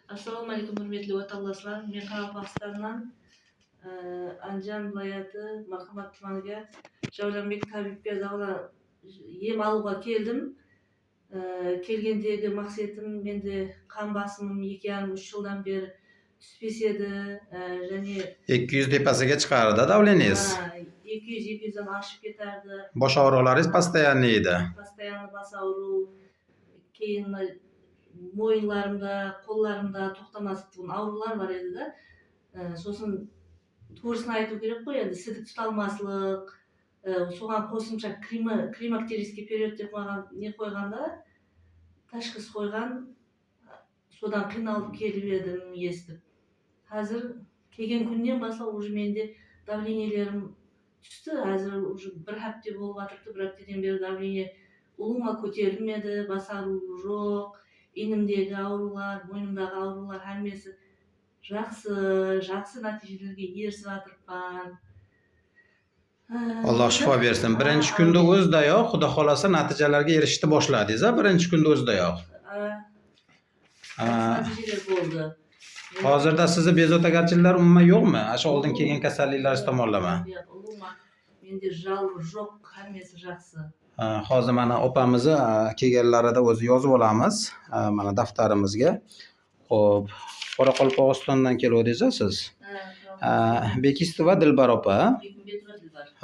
Assalomu alaykum hurmatli vatandoshlar. Men Qoraqalpog'istondan Andijon viloyati Marhamat tumaniga Javlanbek tabibga davla yem aluga keldim. Kelgendagi maqsadim mende qon bosimim 2,5-3 yildan beri tushib edi. Және 200 tepasiga chiqardi davleningiz. 200 dan oshib ketardi. Bosh og'riqlaringiz постоянный edi. Постоянно bas og'ruv, keyin mo'yinlarimda, qo'llarimda to'xtamasdan aurulар бар edi da. So'sin to'g'risini aytib kerak qo'y, endi sidik tutalmaslik, so'g'an qo'shimcha klimakteriskiy period deb ne qo'yganda, tashxis qo'ygan, so'dan qiynalib kelib edim естіп. Hozir kelgan kundan boshlab уже mende давлениелерим tushdi. Hozir уже bir hafta bo'lib o'tiribdi. Bir haftadan beri давление uluma ko'tarilmadi, bas og'ruv yo'q. Enimdagi aurulар, bo'ynimdagi aurulар hammasi жақсы natijalarga erishib o'tiribman. Alloh shifo bersin. Birinchi kunda o'zidayoq Xudo xolasa natijalarga erishishni boshladingiz, birinchi kunda o'zidayoq. Natijalar bo'ldi. Hozirda sizni bezovtagarchiliklar umuman yo'qmi? Shu oldin kelgan kasalliklaringiz tomonlama. Mende jalg'u yo'q, hammasi yaxshi. Hozir mana opamizni kelganlarida o'zi yozib olamiz, mana daftarimizga. Xo'p, Qoraqalpog'istondan keldingiz siz? Bekistova Dilbar opa.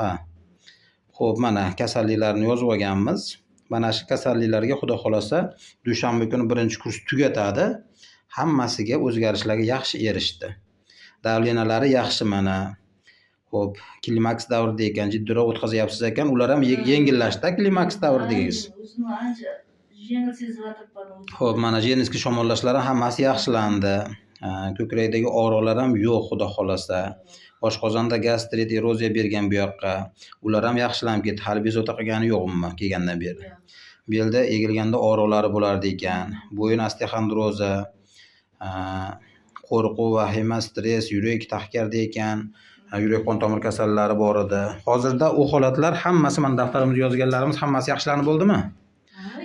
Ha. Xo'p, mana kasalliklarni yozib olganmiz. Mana shu kasalliklarga Xudo xolasa dushanba kuni birinchi kurs tugatadi. Hammasiga o'zgarishlarga yaxshi erishdi. Davlenalari yaxshi mana. Xo'p, klimaks davrida ekan, jiddiroq o'tkazyapsiz ekan, ular ham yengillashdi klimaks davridagiz. Xo'p, mana jenskiy shamollashlar hammasi yaxshilandi. Ko'krakdagi og'riqlar ham yo'q, Xudo xolasa. Oshqozonda gastrit, eroziya bergan bu yoqqa. Ular ham yaxshilanib ketdi. Hali bezovta qilgani yo'qmi kelgandan beri? Belda egilganda og'riqlari bo'lardi ekan. Bo'yin osteoxondroza, qo'rquv, vahima, stress, yurak tahkarda ekan. Yurak qon tomir kasallari bor edi. Hozirda u holatlar hammasi mana daftarimizga yozganlarimiz hammasi yaxshilanib bo'ldimi?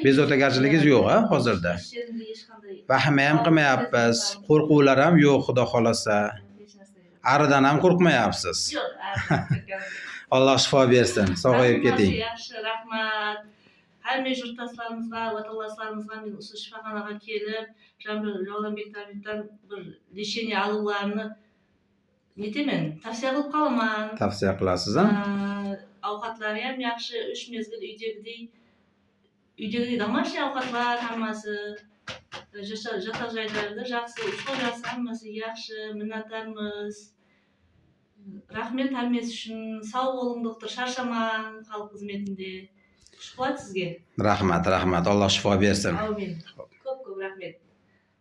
Bezovtagarchiligingiz yo'q, hozirda. Vahima ham qilmayapsiz, qo'rquvlar ham yo'q, Xudo xolasa. Aridan ham qo'rqmayapsiz. Alloh shifo bersin. Sog'ayib keting. Yaxshi, rahmat. Hamma yurtdoshlarimizga, vatandoshlarımizga men o'sha shifoxonaga kelib, Javlanbek tabibdan bir lechение alularini netaman, tavsiya qilib qolaman. Tavsiya qilasiz, ha? Ovqatlari ham yaxshi, 3 mezgil uydagidek домашний ovqatlar hammasi. Yotoq joylarida yaxshi, ushqoq yaxshi, hammasi yaxshi. Minnatdormiz. Rahmat hammasi uchun. Sog' bo'ling, doktor, charchamang xalq xizmatida. Shuhrat sizga. Rahmat. Alloh shifo bersin. Amin.